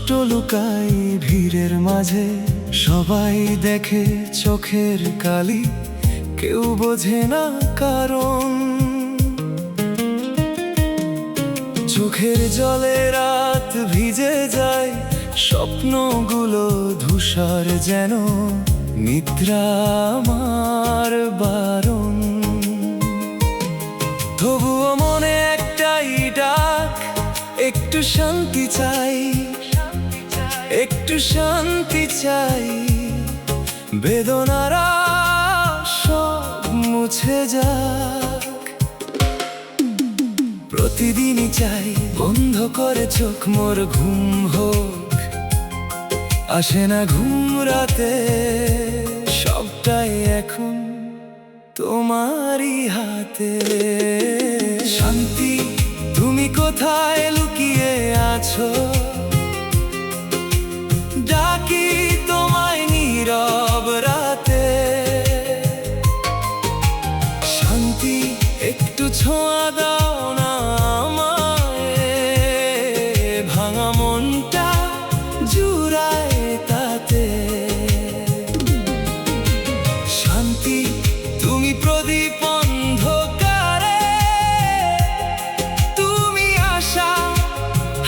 কষ্ট লুকাই ভিড়ের মাঝে, সবাই দেখে চোখের কালি, কেউ বোঝে না কারণ। চোখের জলে রাত ভিজে যায়, স্বপ্নগুলো ধূসর যেন, নিদ্রা আমার বারণ। তবুও মনে একটাই ডাক, একটু শান্তি চাই, একটু শান্তি চাই। বেদনারা সব মুছে যাক। প্রতিদিনই চাই বন্ধ করে চোখ মোর ঘুম হোক, আসে না ঘুম রাতে। সবটাই এখন তোমারই হাতে। শান্তি তুমি কোথায় লুকিয়ে আছো, ডাকি তোমায় নীরব রাতে। শান্তি একটু ছোঁয়া দাও না আমায়, ভাঙা মনটা জুড়ায় তাতে। শান্তি তুমি প্রদীপ অন্ধকারে, তুমি আশা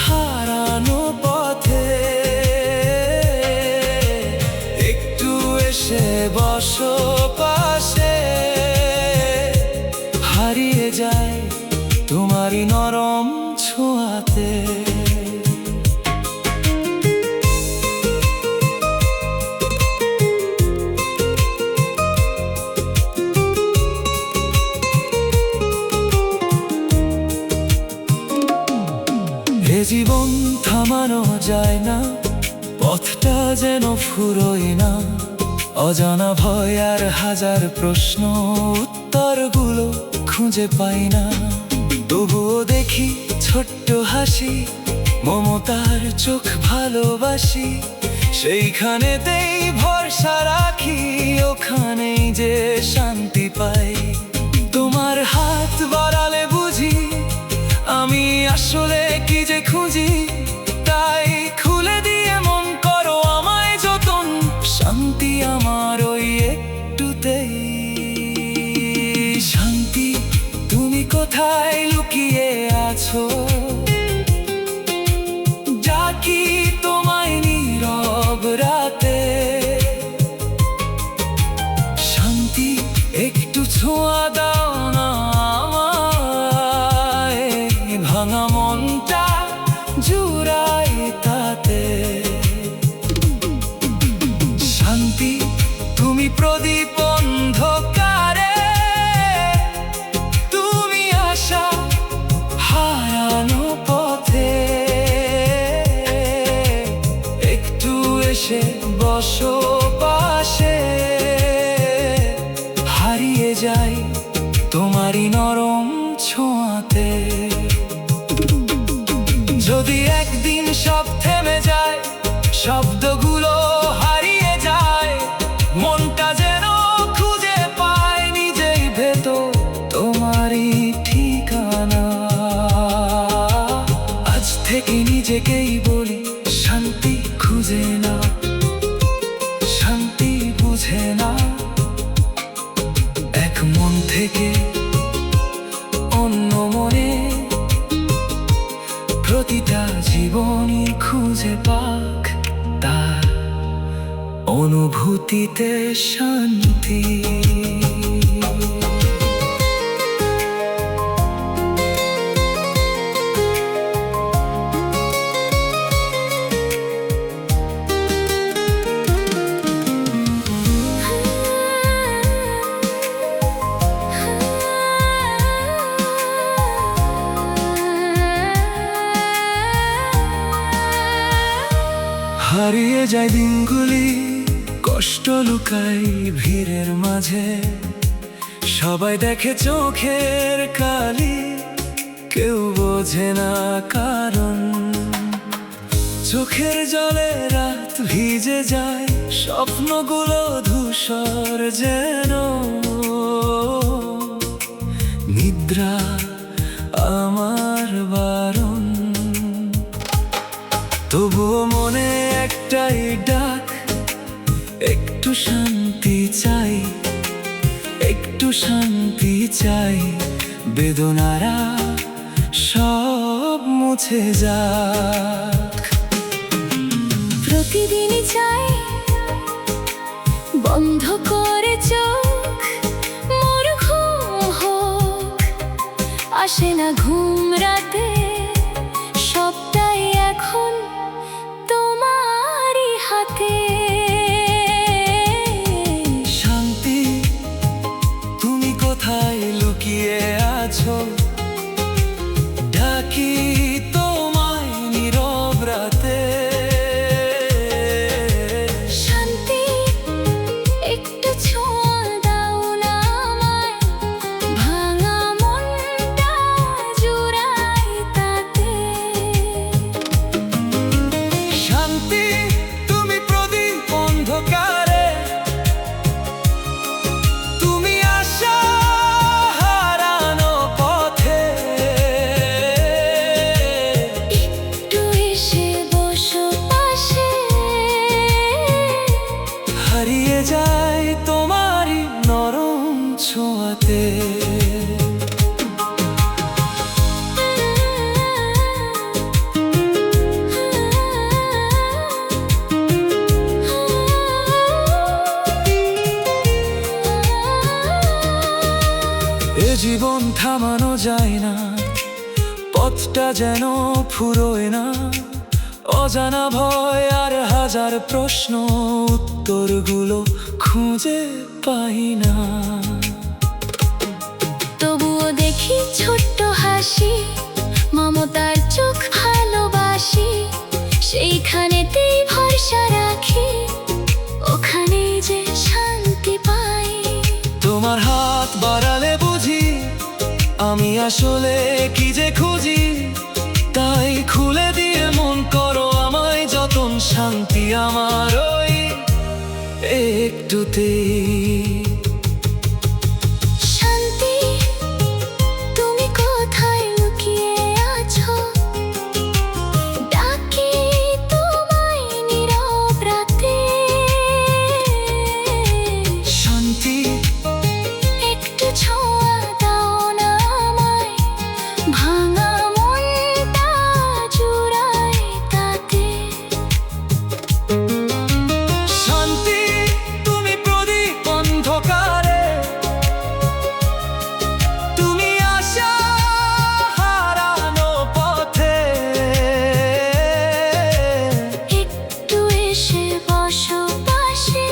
হারানো পথে। একটু এসে বসো পাশে, হারিয়ে যায় তোমারই নরম ছোঁয়াতে। এ জীবন থামানো যায় না, পথটা যেন ফুরোয় না। অজানা ভয় আর হাজার প্রশ্ন, উত্তরগুলো খুঁজে পাই না। তবুও দেখি ছোট্ট হাসি, মমতার চোখ ভালোবাসি। সেইখানেতেই ভরসা রাখি, ওখানেই যে শান্তি পাই। তোমার হাত বাড়ালে বুঝি আমি আসলে কি যে খুঁজি। তাই খুলে দিয়ে মন করো আমায় যতন, শান্তি আমার ওই একটুতেই। শান্তি তুমি কোথায় লুকিয়ে আছো, ডাকি তোমায় নীরব রাতে। শান্তি একটু ছোঁয়া দাও না আমায়, ভাঙা মনটা জুড়াই তাতে। শান্তি তুমি প্রদীপ অন্ধকারে, তুমি আশা হারানো পথে। একটু এসে বসো পাশে, হারিয়ে যাই তোমারই নরম ছোঁয়াতে। যদি একদিন সব থেমে যায়, শব্দগুলো হারিয়ে যায়, মনটা যেন খুঁজে পায় নিজেই ভেতর তোমারই ঠিকানা। আজ থেকে নিজেকেই বলি, শান্তি খুঁজে না, শান্তি বুঝে না। এক মন থেকে অন্য মনে, প্রতিটা জীবনই খুঁজে পাক তার অনুভূতিতে শান্তি। হারিয়ে যায় দিনগুলি, কষ্ট লুকাই ভিড়ের মাঝে। সবাই দেখে চোখের কালি, কেউ বোঝে না কারণ। চোখের জলে রাত ভিজে যায়, স্বপ্নগুলো ধূসর যেন, নিদ্রা আমার বারণ। তবুও মনে শান্তি চাই, একটু শান্তি চাই, বেদনারা সব মুছে যাক। প্রতিদিনই চাই বন্ধ করে চোখ, মোর ঘুম হোক, আসে না ঘুম রাতে, সবটাই এখন তোমারই হাতে। শান্তি তুমি কোথায় লুকিয়ে আছো, ডাকি তোমায় নীরব রাতে। শান্তি একটু ছোঁয়া দাও না আমায়, ভাঙা মনটা জুড়াই তাতে। শান্তি তুমি প্রদীপ অন্ধকারে, তুমি আশা হারানো পথে। একটু এসে বসো পাশে, হারিয়ে যায় তোমারই নরম ছোঁয়াতে। এ জীবন থামানো যায় না, পথটা যেন ফুরোয় না, অজানা ভয় আর হাজার প্রশ্ন, উত্তরগুলো খুঁজে পাই না। তবুও দেখি ছোট্ট হাসি, মমতার চোখ ভালোবাসি, সেইখানেতেই ভরসা রাখি, ওখানেই যে শান্তি পাই। তোমার হাত বাড়ালে বুঝি আমি আসলে কি যে খুঁজি, তাই খুলে দিয়ে মন করো আমায় যতন। শান্তি আমার ওই একটুতেই। শান্তি তুমি কোথায় লুকিয়ে আছো, ডাকি তোমায় নীরব রাতে। শান্তি একটু ছোঁয়া দাও না আমায়, ভাঙা মনটা জুড়াই তাতে। শান্তি তুমি প্রদীপ অন্ধকারে, তুমি আশা হারানো পথে। একটু এসে বসো পাশে,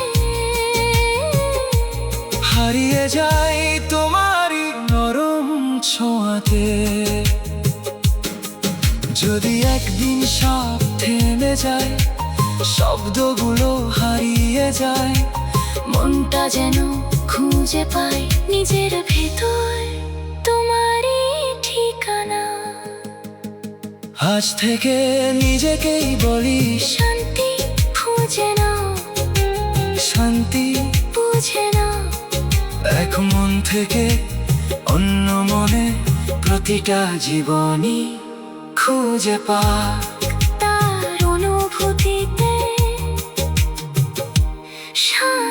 হারিয়ে যাই তোমারই নরম ছোঁয়াতে। যদি একদিন সব থেমে যায়, শব্দগুলো হারিয়ে যায়, মনটা যেন খুঁজে পায় নিজের ভেতর তোমারই ঠিকানা। আজ থেকে নিজেকেই বলি, শান্তি খুঁজে নাও, শান্তি বুঝে নাও। এক মন থেকে অন্য মনে, প্রতিটা জীবনই খুঁজে পাক তার অনুভূতিতে শান্তি।